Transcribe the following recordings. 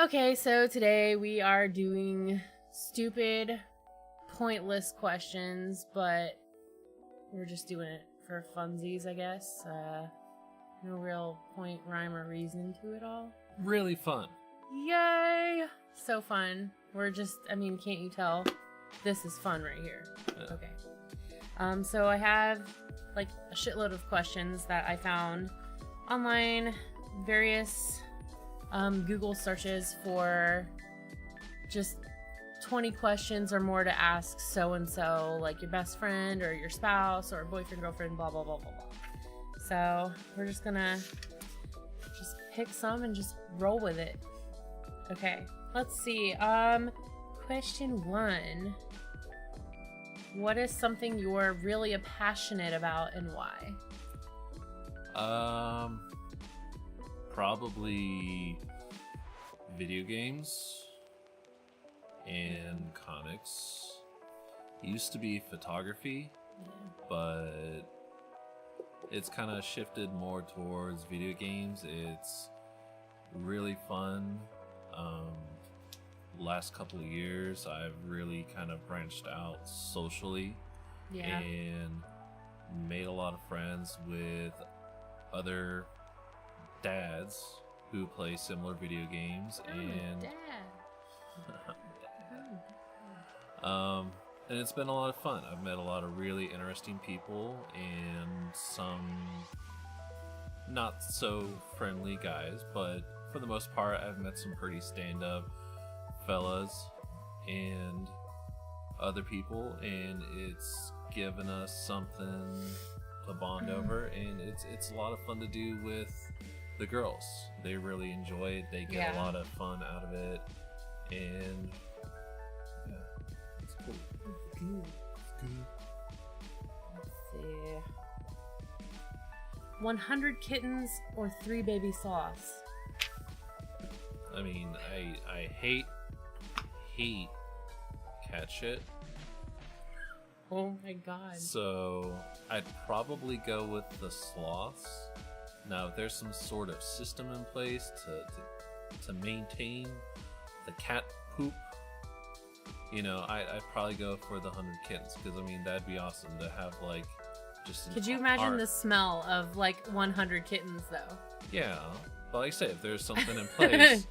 Okay, so today we are doing stupid, pointless questions, but we're just doing it for funsies, I guess. No real point, rhyme, or reason to it all. Really fun. Yay! So fun. We're just, can't you tell? This is fun right here. Yeah. Okay. So I have, like, a shitload of questions that I found online, various Google searches for just 20 questions or more to ask so-and-so, like your best friend or your spouse or boyfriend, girlfriend, blah, blah, blah, blah, blah. So we're just gonna just pick some and just roll with it. Okay, let's see. Question 1. What is something you're really passionate about and why? Probably video games and comics. Used to be photography, but it's kind of shifted more towards video games. It's really fun. Last couple of years, I've really kind of branched out socially and made a lot of friends with other dads who play similar video games, and and it's been a lot of fun. I've met a lot of really interesting people and some not so friendly guys, but for the most part I've met some pretty stand-up fellas and other people, and it's given us something to bond over, and it's a lot of fun to do with the girls. They really enjoy it. They get a lot of fun out of it, and it's cool. It's good. Let's see. 100 kittens or 3 baby sloths? I hate cat shit. Oh my god. So I'd probably go with the sloths. Now, if there's some sort of system in place to maintain the cat poop, I'd probably go for the 100 kittens, because that'd be awesome to have, like, just. Could you imagine the smell of, like, 100 kittens though? Yeah, but like I said, if there's something in place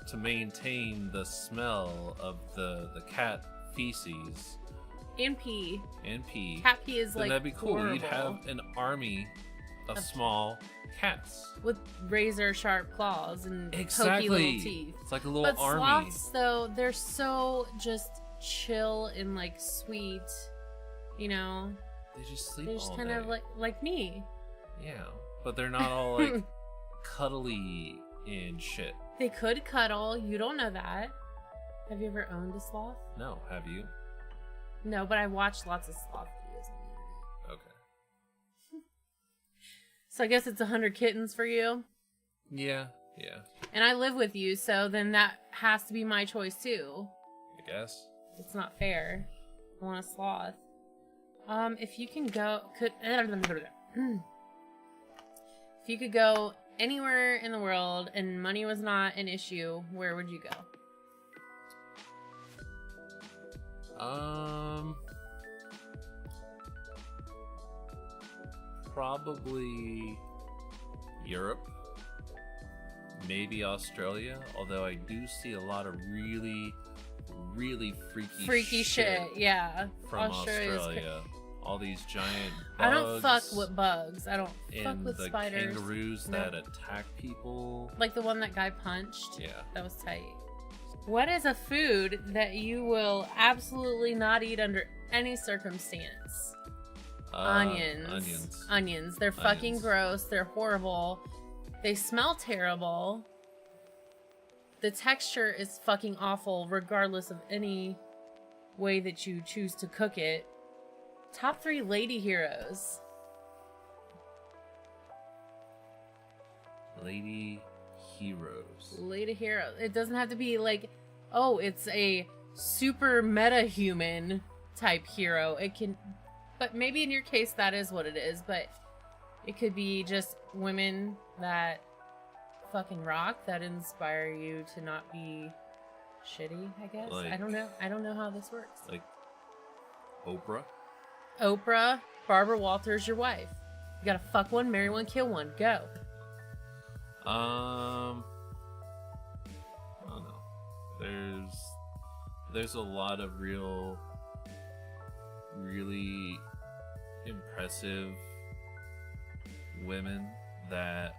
to maintain the smell of the cat feces and pee. Cat pee is, then like, that'd be cool. horrible. You'd have an army of small cats with razor sharp claws and exactly. pokey little teeth. It's like a little but army. Sloths, though, they're so just chill and, like, sweet. They just sleep. They're just all kind day. of like me. Yeah, but they're not all like cuddly and shit. They could cuddle. You don't know that. Have you ever owned a sloth? No, have you? No, but I watched lots of sloth videos on the internet. Okay. So I guess it's 100 kittens for you? Yeah. And I live with you, so then that has to be my choice too. I guess. It's not fair. I want a sloth. If you can go... If you could go anywhere in the world and money was not an issue, where would you go? Probably Europe, maybe Australia, although I do see a lot of really freaky shit, yeah. From Australia. All these giant bugs. I don't fuck with bugs. I don't fuck with the spiders. Kangaroos that attack people. Like the one that guy punched? Yeah. That was tight. What is a food that you will absolutely not eat under any circumstance? Onions. They're fucking gross. They're horrible. They smell terrible. The texture is fucking awful regardless of any way that you choose to cook it. Top 3 lady heroes. Lady heroes. It doesn't have to be like, oh, it's a super meta-human type hero. It can, but maybe in your case that is what it is, but it could be just women that fucking rock that inspire you to not be shitty, I guess. Like- I don't know. I don't know how this works. Like Oprah? Oprah, Barbara Walters, your wife. You gotta fuck one, marry one, kill one. Go. I don't know. There's a lot of really impressive women that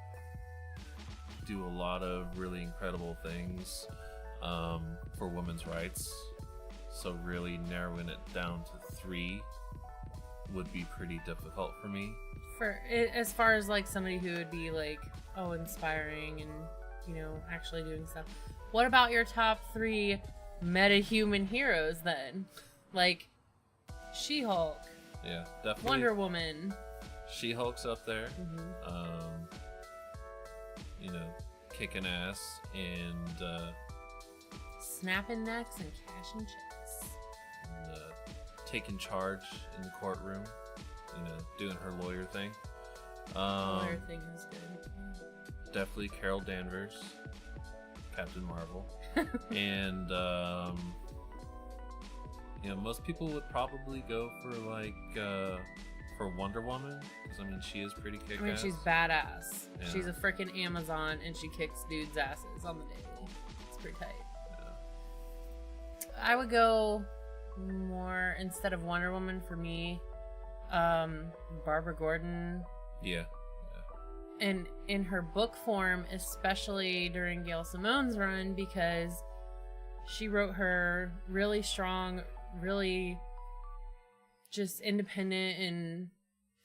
do a lot of really incredible things for women's rights. So really narrowing it down to 3 would be pretty difficult for me. As far as like somebody who would be like, oh, inspiring and, you know, actually doing stuff. What about your top 3 meta-human heroes then? Like She-Hulk, Yeah, definitely. Wonder Woman. She-Hulk's up there. Mm-hmm. You know, kicking ass and Snapping necks and cashing checks. taking charge in the courtroom. You know, doing her lawyer thing. Lawyer thing is good. Definitely Carol Danvers, Captain Marvel, and you know, most people would probably go for like for Wonder Woman, because I mean she is pretty kick-ass. I mean, she's badass. Yeah. She's a freaking Amazon, and she kicks dudes' asses on the daily. It's pretty tight. Yeah. I would go more, instead of Wonder Woman for me, Barbara Gordon. Yeah. And in her book form, especially during Gail Simone's run, because she wrote her really strong, really just independent and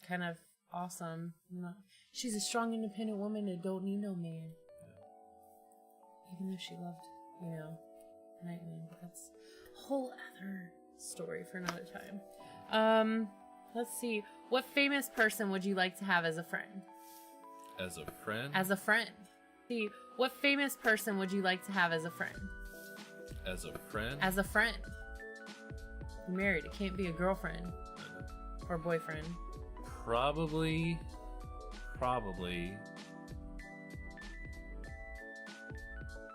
kind of awesome. She's a strong, independent woman that don't need no man. Even though she loved, you know, Nightwing. But that's a whole other story for another time. Let's see. What famous person would you like to have as a friend? As a friend? As a friend. See, what famous person would you like to have as a friend? As a friend? As a friend. You're married. It can't be a girlfriend or boyfriend. Probably.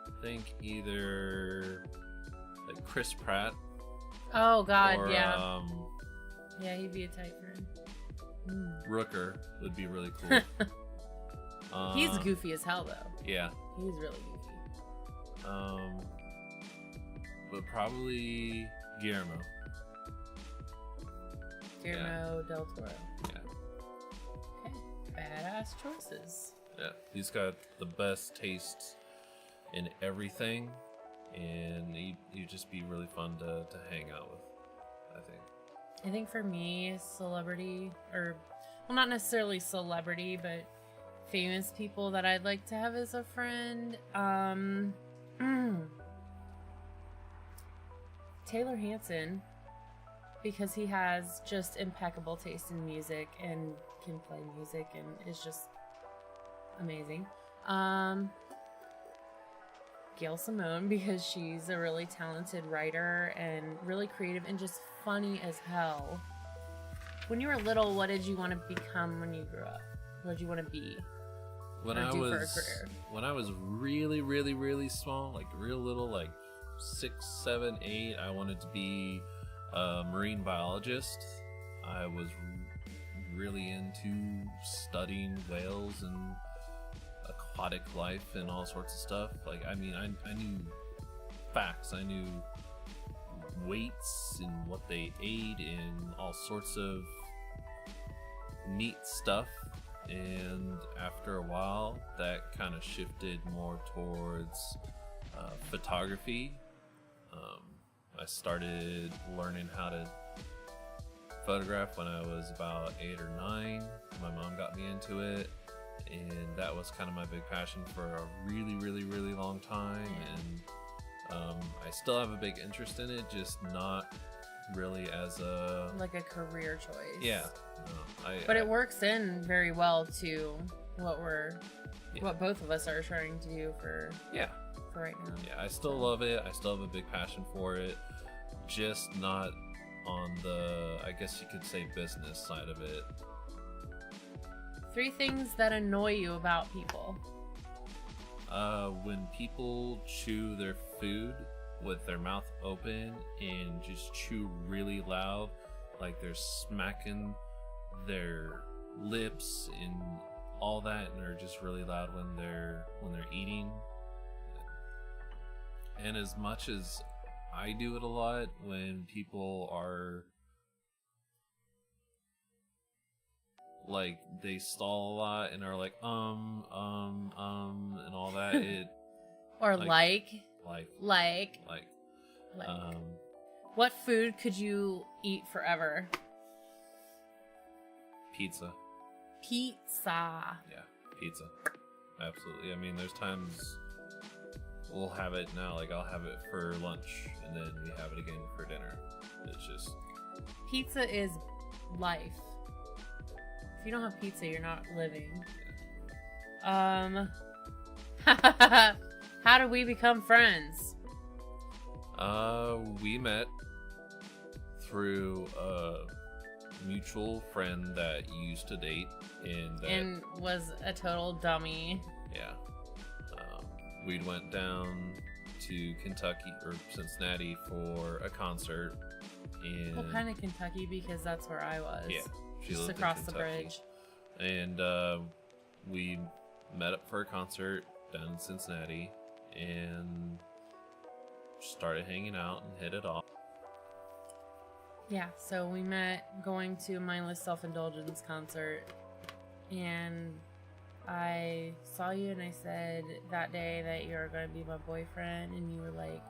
I think either like Chris Pratt. Oh God, or, yeah. Yeah, he'd be a tight friend. Rooker would be really cool. He's goofy as hell, though. Yeah. He's really goofy. But probably Guillermo. Guillermo del Toro. Yeah. Okay. Badass choices. Yeah. He's got the best taste in everything, and he'd just be really fun to hang out with, I think. I think for me, celebrity, or, well, not necessarily celebrity, but famous people that I'd like to have as a friend. Taylor Hanson, because he has just impeccable taste in music and can play music and is just amazing. Gail Simone, because she's a really talented writer and really creative and just funny as hell. When you were little, what did you want to become when you grew up? What did you want to be? When I was really, really, really small, like real little, like 6, 7, 8, I wanted to be a marine biologist. I was really into studying whales and aquatic life and all sorts of stuff. Like, I mean, I knew facts. I knew weights and what they ate and all sorts of neat stuff. And after a while, that kind of shifted more towards photography. I started learning how to photograph when I was about 8 or 9. My mom got me into it, and that was kind of my big passion for a really, really, really long time. Yeah. And I still have a big interest in it, just not really as a like a career choice. Yeah. But it works in very well to what both of us are trying to do for right now. Yeah, I still love it. I still have a big passion for it. Just not on the, I guess you could say, business side of it. 3 things that annoy you about people. When people chew their food with their mouth open and just chew really loud, like they're smacking their lips and all that, and they're just really loud when they're eating. And as much as I do it a lot, when people are like they stall a lot and are like and all that, it or like what food could you eat forever? Pizza. Yeah, pizza. Absolutely. I mean, there's times we'll have it now, like I'll have it for lunch and then we have it again for dinner. It's just pizza is life. If you don't have pizza, you're not living. Yeah. How did we become friends? We met through a mutual friend that you used to date and was a total dummy. Yeah. We went down to Kentucky or Cincinnati for a concert. And well, kind of Kentucky because that's where I was. Yeah, she just lived across in the Kentucky. bridge. And we met up for a concert down in Cincinnati and started hanging out and hit it off. Yeah, so we met going to a Mindless Self-Indulgence concert, and I saw you and I said that day that you were going to be my boyfriend, and you were like,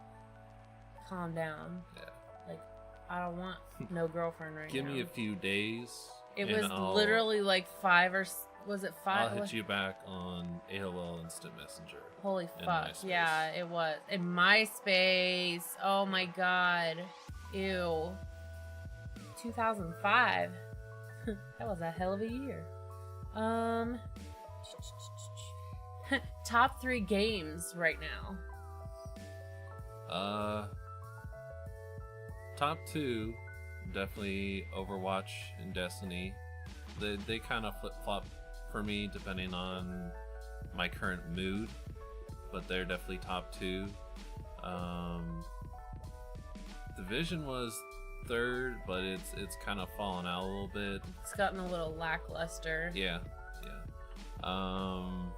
calm down. Yeah. Like, I don't want no girlfriend right Give now. me a few days. It was literally like 5 or... Was it 5? I'll hit you back on AOL Instant Messenger. Holy in fuck. MySpace. Yeah, it was. In MySpace. Oh my god. Ew. 2005. That was a hell of a year. Top 3 games right now. Top 2, definitely Overwatch and Destiny. They kind of flip-flop for me depending on my current mood, but they're definitely top 2. Division was 3rd, but it's kind of fallen out a little bit. It's gotten a little lackluster. Yeah. I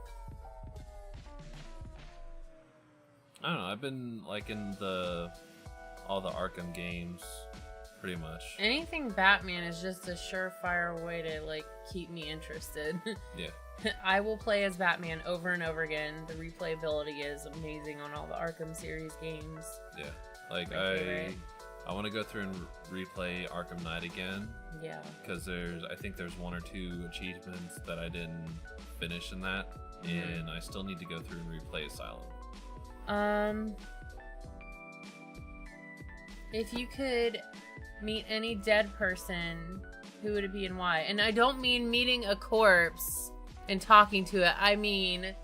don't know. I've been liking all the Arkham games, pretty much. Anything Batman is just a surefire way to like keep me interested. Yeah. I will play as Batman over and over again. The replayability is amazing on all the Arkham series games. Yeah. Like I want to go through and replay Arkham Knight again. Yeah. Because I think there's 1 or 2 achievements that I didn't finish in that, and I still need to go through and replay Asylum. If you could meet any dead person, who would it be and why? And I don't mean meeting a corpse and talking to it. I mean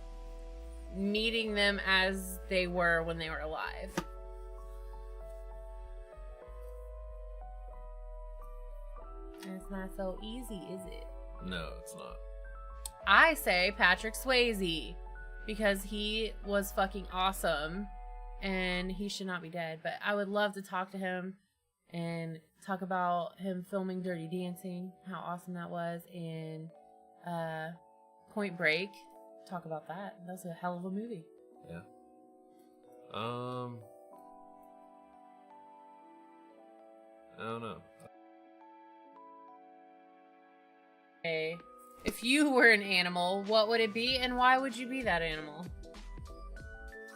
meeting them as they were when they were alive. And it's not so easy, is it? No, it's not. I say Patrick Swayze because he was fucking awesome and he should not be dead. But I would love to talk to him and talk about him filming Dirty Dancing, how awesome that was, and Point Break. Talk about that. That was a hell of a movie. Yeah. I don't know. Okay. If you were an animal, what would it be and why would you be that animal?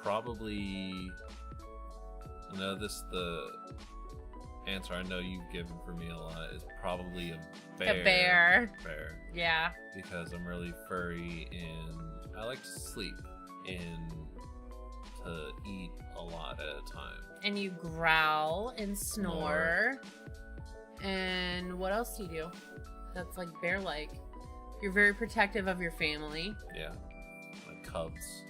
Probably. No, the answer I know you've given for me a lot is probably a bear. A bear. Bear. Yeah. Because I'm really furry and I like to sleep and to eat a lot at a time. And you growl and snore. And what else do you do? That's like bear-like. You're very protective of your family. Yeah. My cubs.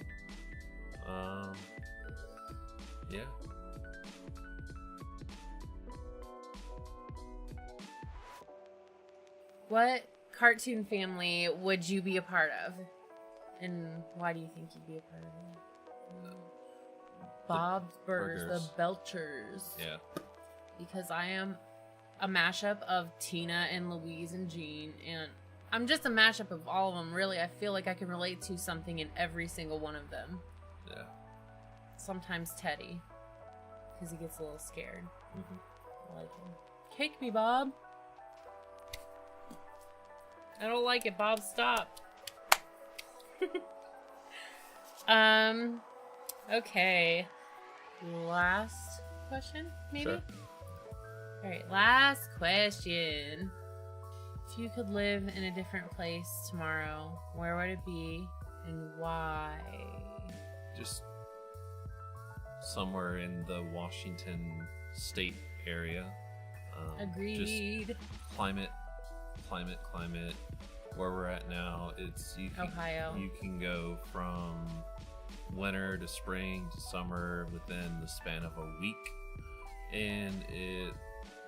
Yeah. What cartoon family would you be a part of? And why do you think you'd be a part of it? Bob's Burgers, the Belchers. Yeah. Because I am a mashup of Tina and Louise and Jean, and I'm just a mashup of all of them, really. I feel like I can relate to something in every single one of them. Yeah. Sometimes Teddy, because he gets a little scared. Mm-hmm. I like him. Cake me, Bob. I don't like it, Bob. Stop. Okay. Last question, maybe? Sure. Alright, last question. If you could live in a different place tomorrow, where would it be and why? Just somewhere in the Washington state area. Agreed. Just climate. Where we're at now, Ohio. You can go from winter to spring to summer within the span of a week, and it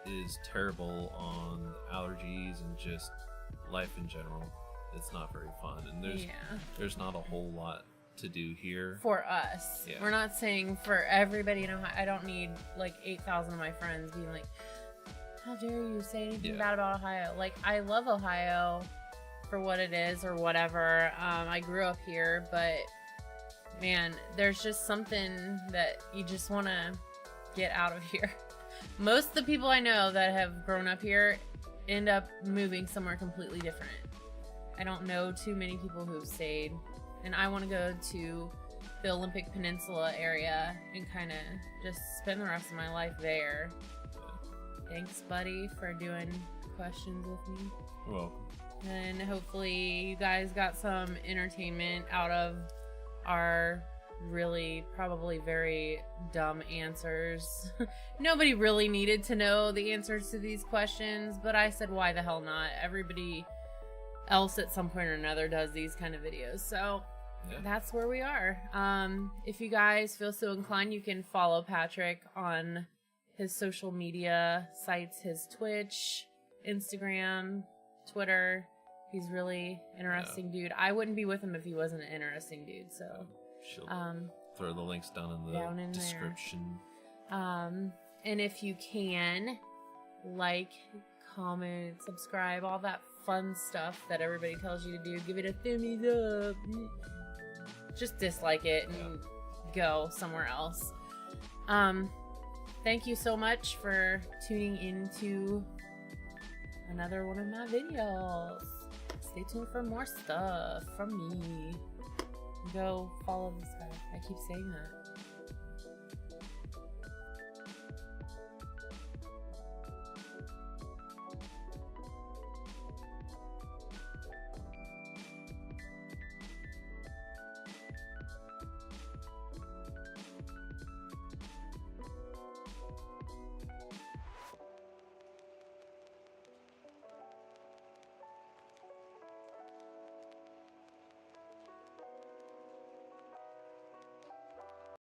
is terrible on allergies and just life in general. It's not very fun, and there's not a whole lot to do here for us. Yeah. We're not saying for everybody in Ohio. I don't need like 8,000 of my friends being like, how dare you say anything bad about Ohio? Like, I love Ohio for what it is or whatever. I grew up here, but man, there's just something that you just want to get out of here. Most of the people I know that have grown up here end up moving somewhere completely different. I don't know too many people who've stayed, and I want to go to the Olympic Peninsula area and kind of just spend the rest of my life there. Thanks, buddy, for doing questions with me. You're welcome. And hopefully you guys got some entertainment out of our really probably very dumb answers. Nobody really needed to know the answers to these questions, but I said why the hell not? Everybody else at some point or another does these kind of videos, so that's where we are. If you guys feel so inclined, you can follow Patrick on his social media sites, his Twitch, Instagram, Twitter. He's really interesting dude. I wouldn't be with him if he wasn't an interesting dude, so she'll throw the links down in the description. And if you can, like, comment, subscribe, all that fun stuff that everybody tells you to do. Give it a thumbs up. Just dislike it and go somewhere else. Thank you so much for tuning into another one of my videos. Stay tuned for more stuff from me. Go follow this guy. I keep saying that.